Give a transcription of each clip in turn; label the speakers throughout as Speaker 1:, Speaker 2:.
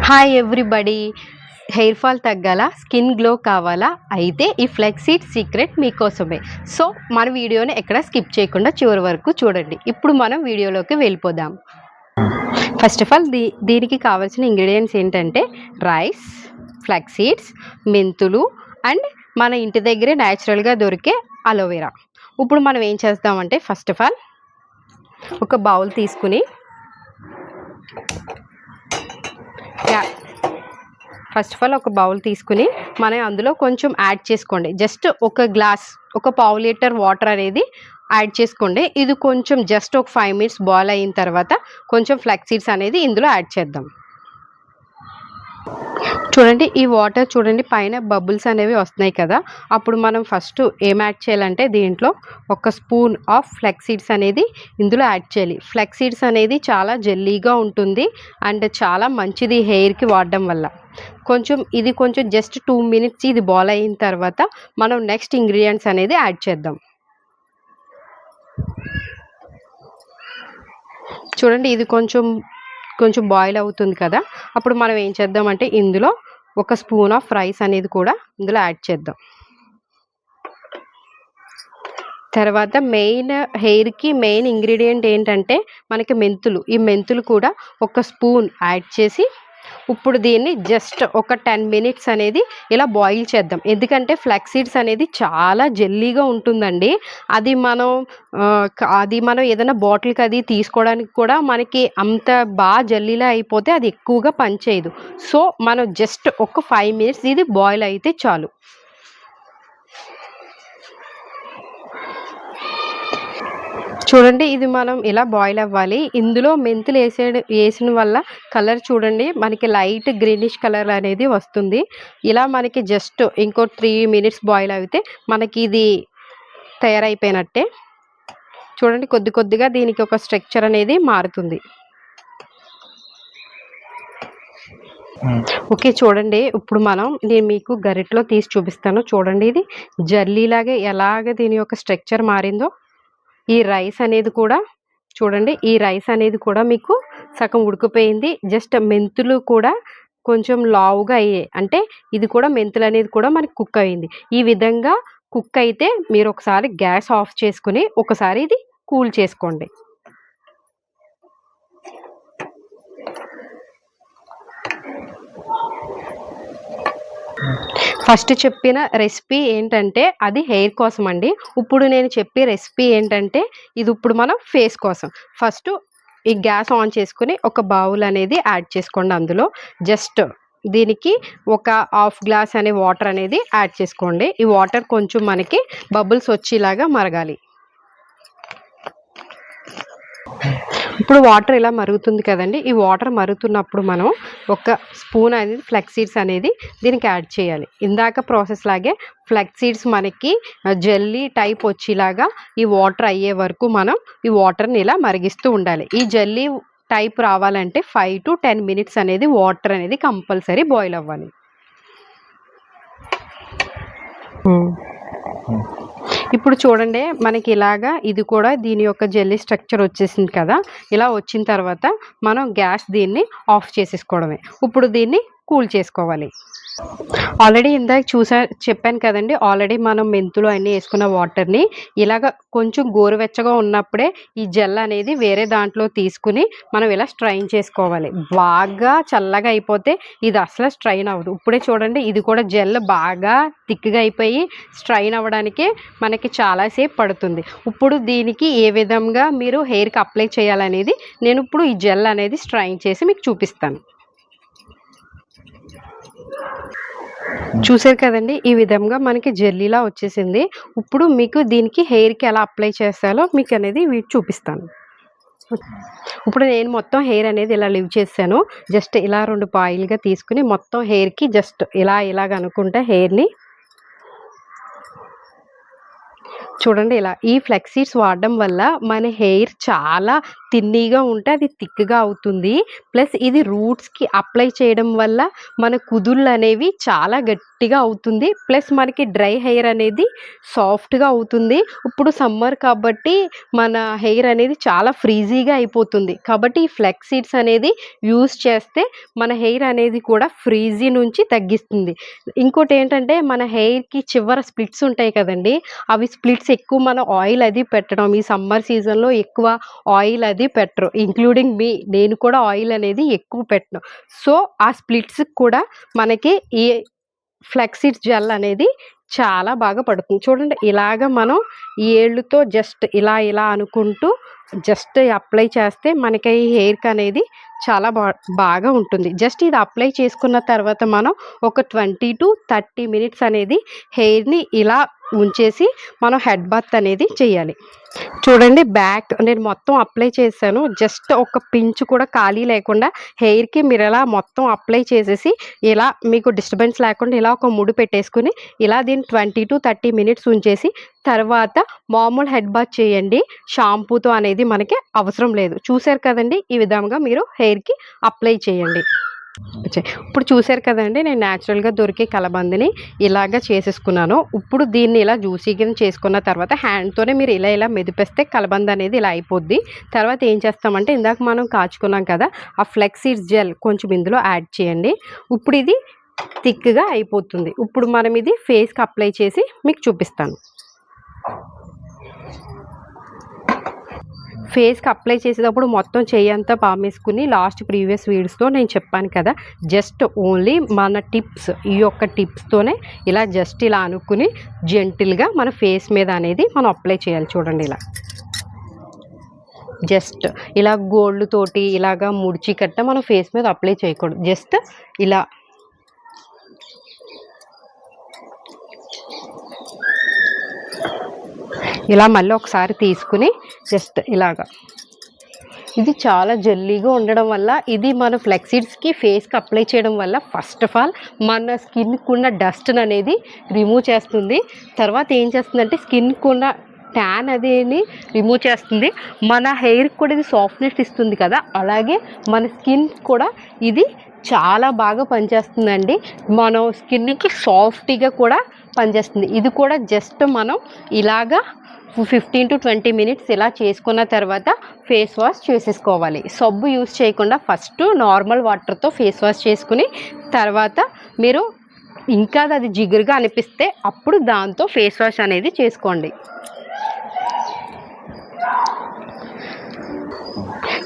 Speaker 1: Hi everybody. Hair fall తగ్గాల, skin glow కావాలా? అయితే ఈ ఫ్లెక్స్ సీడ్ సీక్రెట్ మీకోసమే. సో మన వీడియోని ఎక్కడ స్కిప్ చేయకుండా చివరి వరకు చూడండి. ఇప్పుడు మనం వీడియోలోకి వెళ్ళిపోదాం. ఫస్ట్ ఆఫ్ ఆల్ దీనికి కావాల్సిన ఇంగ్రీడియంట్స్ ఏంటంటే రైస్, ఫ్లెక్స్ సీడ్స్, మెంతులు అండ్ మన ఇంటి దగ్గరే న్యాచురల్గా దొరికే అలోవెరా. ఇప్పుడు మనం ఏం చేస్తామంటే ఫస్ట్ ఆఫ్ ఆల్ ఒక బౌల్ తీసుకుని మనం అందులో కొంచెం యాడ్ చేసుకోండి. జస్ట్ ఒక గ్లాస్, ఒక పావు లీటర్ వాటర్ అనేది యాడ్ చేసుకోండి. ఇది కొంచెం జస్ట్ ఒక 5 minutes బాయిల్ అయిన తర్వాత కొంచెం ఫ్లెక్స్ సీడ్స్ అనేది ఇందులో యాడ్ చేద్దాం. చూడండి, ఈ వాటర్ చూడండి పైన బబుల్స్ అనేవి వస్తున్నాయి కదా. అప్పుడు మనం ఫస్ట్ ఏం యాడ్ చేయాలంటే దీంట్లో ఒక స్పూన్ ఆఫ్ ఫ్లెక్స్ సీడ్స్ అనేది ఇందులో యాడ్ చేయాలి. ఫ్లెక్స్ సీడ్స్ అనేది చాలా జెల్లీగా ఉంటుంది అండ్ చాలా మంచిది హెయిర్కి వాడడం వల్ల. కొంచెం జస్ట్ 2 minutes ఇది బాయిల్ అయిన తర్వాత మనం నెక్స్ట్ ఇంగ్రీడియంట్స్ అనేది యాడ్ చేద్దాం. చూడండి, ఇది కొంచెం బాయిల్ అవుతుంది కదా. అప్పుడు మనం ఏం చేద్దామంటే ఇందులో ఒక స్పూన్ ఆఫ్ రైస్ అనేది కూడా ఇందులో యాడ్ చేద్దాం. తర్వాత హెయిర్కి మెయిన్ ఇంగ్రీడియంట్ ఏంటంటే మనకి మెంతులు. ఈ మెంతులు కూడా ఒక స్పూన్ యాడ్ చేసి ఇప్పుడు దీన్ని జస్ట్ ఒక 10 minutes అనేది ఇలా బాయిల్ చేద్దాం. ఎందుకంటే ఫ్లెక్స్ సీడ్స్ అనేది చాలా జెల్లీగా ఉంటుందండి. అది మనం ఏదైనా బాటిల్కి అది తీసుకోవడానికి కూడా మనకి అంత బాగా జెల్లీలా అయిపోతే అది ఎక్కువగా పనిచేయదు. సో మనం జస్ట్ ఒక 5 minutes ఇది బాయిల్ అయితే చాలు. చూడండి, ఇది మనం ఇలా బాయిల్ అవ్వాలి. ఇందులో మెంతులు వేసిన వల్ల కలర్ చూడండి మనకి లైట్ గ్రీనిష్ కలర్ అనేది వస్తుంది. ఇలా మనకి జస్ట్ ఇంకో 3 minutes బాయిల్ అయితే మనకి ఇది తయారైపోయినట్టే. చూడండి, కొద్దిగా దీనికి ఒక స్ట్రక్చర్ అనేది మారుతుంది. ఓకే, చూడండి ఇప్పుడు నేను మీకు గరిటలో తీసి చూపిస్తాను. చూడండి, ఇది జల్లీలాగే ఎలాగ దీని యొక్క స్ట్రక్చర్ మారిందో. ఈ రైస్ అనేది కూడా చూడండి, ఈ రైస్ అనేది కూడా మీకు సగం ఉడికిపోయింది. జస్ట్ మెంతులు కూడా కొంచెం లావుగా అయ్యాయి, అంటే ఇది కూడా మెంతులు అనేది కూడా మనకి కుక్ అయింది. ఈ విధంగా కుక్ అయితే మీరు ఒకసారి గ్యాస్ ఆఫ్ చేసుకుని ఒకసారి ఇది కూల్ చేసుకోండి. ఫస్ట్ చెప్పిన రెసిపీ ఏంటంటే అది హెయిర్ కోసం అండి. ఇప్పుడు నేను చెప్పే రెసిపీ ఏంటంటే ఇది ఇప్పుడు మనం ఫేస్ కోసం. ఫస్ట్ ఈ గ్యాస్ ఆన్ చేసుకుని ఒక బౌల్ అనేది యాడ్ చేసుకోండి. అందులో జస్ట్ దీనికి ఒక 1/2 glass అనే వాటర్ అనేది యాడ్ చేసుకోండి. ఈ వాటర్ కొంచెం మనకి బబుల్స్ వచ్చేలాగా మరగాలి. ఇప్పుడు వాటర్ ఇలా మరుగుతుంది కదండి. ఈ వాటర్ మరుగుతున్నప్పుడు మనం ఒక స్పూన్ అనేది ఫ్లెక్స్ సీడ్స్ అనేది దీనికి యాడ్ చేయాలి. ఇందాక ప్రాసెస్ లాగే ఫ్లెక్స్ సీడ్స్ మనకి జెల్లీ టైప్ వచ్చేలాగా ఈ వాటర్ అయ్యే వరకు మనం ఈ వాటర్ని ఇలా మరిగిస్తూ ఉండాలి. ఈ జెల్లీ టైప్ రావాలంటే 5 to 10 minutes అనేది వాటర్ అనేది కంపల్సరీ బాయిల్ అవ్వాలి. ఇప్పుడు చూడండి, మనకి ఇలాగా ఇది కూడా దీని యొక్క జెల్లీ స్ట్రక్చర్ వచ్చేసింది కదా. ఇలా వచ్చిన తర్వాత మనం గ్యాస్ దీన్ని ఆఫ్ చేసేసుకోవడమే. ఇప్పుడు దీన్ని కూల్ చేసుకోవాలి. ఆల్రెడీ ఇందాక చెప్పాను కదండి, ఆల్రెడీ మనం మెంతులు అన్నీ వేసుకున్న వాటర్ని ఇలాగ కొంచెం గోరువెచ్చగా ఉన్నప్పుడే ఈ జెల్ అనేది వేరే దాంట్లో తీసుకుని మనం ఇలా స్ట్రైన్ చేసుకోవాలి. బాగా చల్లగా అయిపోతే ఇది అసలు స్ట్రైన్ అవ్వదు. ఇప్పుడే చూడండి, ఇది కూడా జెల్ బాగా థిక్గా అయిపోయి స్ట్రైన్ అవ్వడానికి మనకి చాలాసేపు పడుతుంది. ఇప్పుడు దీనికి ఏ విధంగా మీరు హెయిర్కి అప్లై చేయాలనేది నేను ఇప్పుడు ఈ జెల్ అనేది స్ట్రైన్ చేసి మీకు చూపిస్తాను. చూసారు కదండి, ఈ విధంగా మనకి జెల్లీలా వచ్చేసింది. ఇప్పుడు మీకు దీనికి హెయిర్కి ఎలా అప్లై చేస్తారో మీకు అనేది చూపిస్తాను. ఇప్పుడు నేను మొత్తం హెయిర్ అనేది ఇలా లీవ్ చేశాను. జస్ట్ ఇలా 2 పాయిల్గా తీసుకుని మొత్తం హెయిర్కి జస్ట్ ఇలాగ అనుకుంటే హెయిర్ని చూడండి ఇలా ఈ ఫ్లెక్స్ సీడ్స్ వాడడం వల్ల మన హెయిర్ చాలా థిన్నీగా ఉంటే అది థిక్‌గా అవుతుంది. ప్లస్ ఇది రూట్స్‌కి అప్లై చేయడం వల్ల మన కుదుళ్ళు అనేవి చాలా గట్టిగా అవుతుంది. ప్లస్ మనకి డ్రై హెయిర్ అనేది సాఫ్ట్‌గా అవుతుంది. ఇప్పుడు సమ్మర్ కాబట్టి మన హెయిర్ అనేది చాలా ఫ్రీజీగా అయిపోతుంది. కాబట్టి ఈ ఫ్లెక్స్ సీడ్స్ అనేది యూజ్ చేస్తే మన హెయిర్ అనేది కూడా ఫ్రీజీ నుంచి తగ్గిస్తుంది. ఇంకోటేంటంటే మన హెయిర్‌కి చివర స్ప్లిట్స్ ఉంటాయి కదండీ! అవి స్ప్లిట్స్ ఎక్కువ మనం ఆయిల్ అది పెట్టడం ఈ సమ్మర్ సీజన్‌లో ఎక్కువ ఆయిల్ అది పెట్టరు. ఇంక్లూడింగ్ మీ నేను కూడా ఆయిల్ అనేది ఎక్కువ పెట్టను. సో, ఆ స్ప్లిట్స్‌కి కూడా మనకి ఈ ఫ్లెక్స్ సీడ్స్ జెల్ అనేది చాలా బాగా పడుతుంది. చూడండి ఇలాగ మనం ఈ ఏళ్ళుతో జస్ట్ ఇలా ఇలా అనుకుంటూ జస్ట్ అప్లై చేస్తే మనకి ఈ హెయిర్‌కి అనేది చాలా బాగా ఉంటుంది. జస్ట్ ఇది అప్లై చేసుకున్న తర్వాత మనం ఒక 20-30 మినిట్స్ అనేది హెయిర్‌ని ఇలా ఉంచేసి మనం హెడ్ బాత్ అనేది చేయాలి. చూడండి బ్యాక్ నేను మొత్తం అప్లై చేశాను. జస్ట్ ఒక పించ్ కూడా ఖాళీ లేకుండా హెయిర్‌కి మీరిలా మొత్తం అప్లై చేసేసి ఇలా మీకు డిస్టర్బెన్స్ లేకుండా ఇలా ఒక ముడి పెట్టేసుకొని ఇలా దీన్ని 20-30 మినిట్స్ ఉంచేసి తర్వాత మామూలు హెడ్ బాత్ చేయండి. షాంపూతో అనేది మనకి అవసరం లేదు. చూసారు కదండీ! ఈ విధంగా మీరు హెయిర్‌కి అప్లై చేయండి. ఇప్పుడు చూసారు కదండీ! నేను న్యాచురల్‌గా దొరికే కలబందని ఇలాగ చేసేసుకున్నాను. ఇప్పుడు దీన్ని ఇలా జ్యూసీగా చేసుకున్న తర్వాత హ్యాండ్‌తోనే మీరు ఇలా ఇలా మెదిపేస్తే కలబంద అనేది ఇలా అయిపోద్ది. తర్వాత ఏం చేస్తామంటే ఇందాక మనం కాచుకున్నాం కదా! ఆ ఫ్లెక్స్ సీడ్స్ జెల్ కొంచెం ఇందులో యాడ్ చేయండి. ఇప్పుడు ఇది థిక్‌గా అయిపోతుంది. ఇప్పుడు మనం ఇది ఫేస్‌కి అప్లై చేసి మీకు చూపిస్తాను. ఫేస్‌కి అప్లై చేసేటప్పుడు మొత్తం చెయ్యంతా పామేసుకుని లాస్ట్ ప్రీవియస్ వీడియోస్‌లో నేను చెప్పాను కదా! జస్ట్ ఓన్లీ మన టిప్స్ ఈ యొక్క టిప్స్‌తోనే ఇలా జస్ట్ ఇలా అనుకుని జెంటిల్‌గా మన ఫేస్ మీద అనేది మనం అప్లై చేయాలి. చూడండి ఇలా. జస్ట్ ఇలా గోల్డ్ తోటి ఇలాగా ముడిచి కట్ట మనం ఫేస్ మీద అప్లై చేయకూడదు. జస్ట్ ఇలా ఇలా మళ్ళీ ఒకసారి తీసుకుని జస్ట్ ఇలాగా ఇది చాలా జెల్లీగా ఉండడం వల్ల ఇది మన ఫ్లెక్స్ సీడ్స్‌కి ఫేస్‌కి అప్లై చేయడం వల్ల ఫస్ట్ ఆఫ్ ఆల్ మన స్కిన్‌కి ఉన్న డస్ట్‌ని అనేది రిమూవ్ చేస్తుంది. తర్వాత ఏం చేస్తుందంటే స్కిన్‌కి ఉన్న ట్యాన్ అదేని రిమూవ్ చేస్తుంది. మన హెయిర్‌కి కూడా ఇది సాఫ్ట్‌నెస్ ఇస్తుంది కదా! అలాగే మన స్కిన్ కూడా ఇది చాలా బాగా పనిచేస్తుందండి. మనం స్కిన్‌కి సాఫ్ట్‌గా కూడా పనిచేస్తుంది. ఇది కూడా జస్ట్ మనం ఇలాగా 15-20 మినిట్స్ ఇలా చేసుకున్న తర్వాత ఫేస్ వాష్ చేసేసుకోవాలి. సబ్బు యూజ్ చేయకుండా ఫస్ట్ నార్మల్ వాటర్తో ఫేస్ వాష్ చేసుకుని తర్వాత మీరు ఇంకా అది జిగురుగా అనిపిస్తే అప్పుడు దాంతో ఫేస్ వాష్ అనేది చేసుకోండి.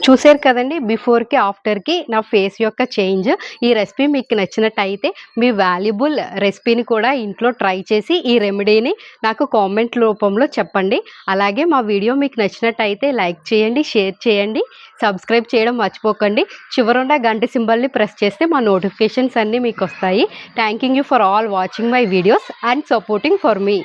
Speaker 1: చూసారు కదండి బిఫోర్‌కి ఆఫ్టర్‌కి నా ఫేస్ యొక్క చేంజ్. ఈ రెసిపీ మీకు నచ్చినట్టయితే మీ వాల్యుబుల్ రెసిపీని కూడా ఇంట్లో ట్రై చేసి ఈ రెమెడీని నాకు కామెంట్ రూపంలో చెప్పండి. అలాగే మా వీడియో మీకు నచ్చినట్టయితే లైక్ చేయండి, షేర్ చేయండి, సబ్స్క్రైబ్ చేయడం మర్చిపోకండి. చివరున్న గంట సింబల్ని ప్రెస్ చేస్తే మా నోటిఫికేషన్స్ అన్నీ మీకు వస్తాయి. Thanking you for all watching my videos and supporting for me.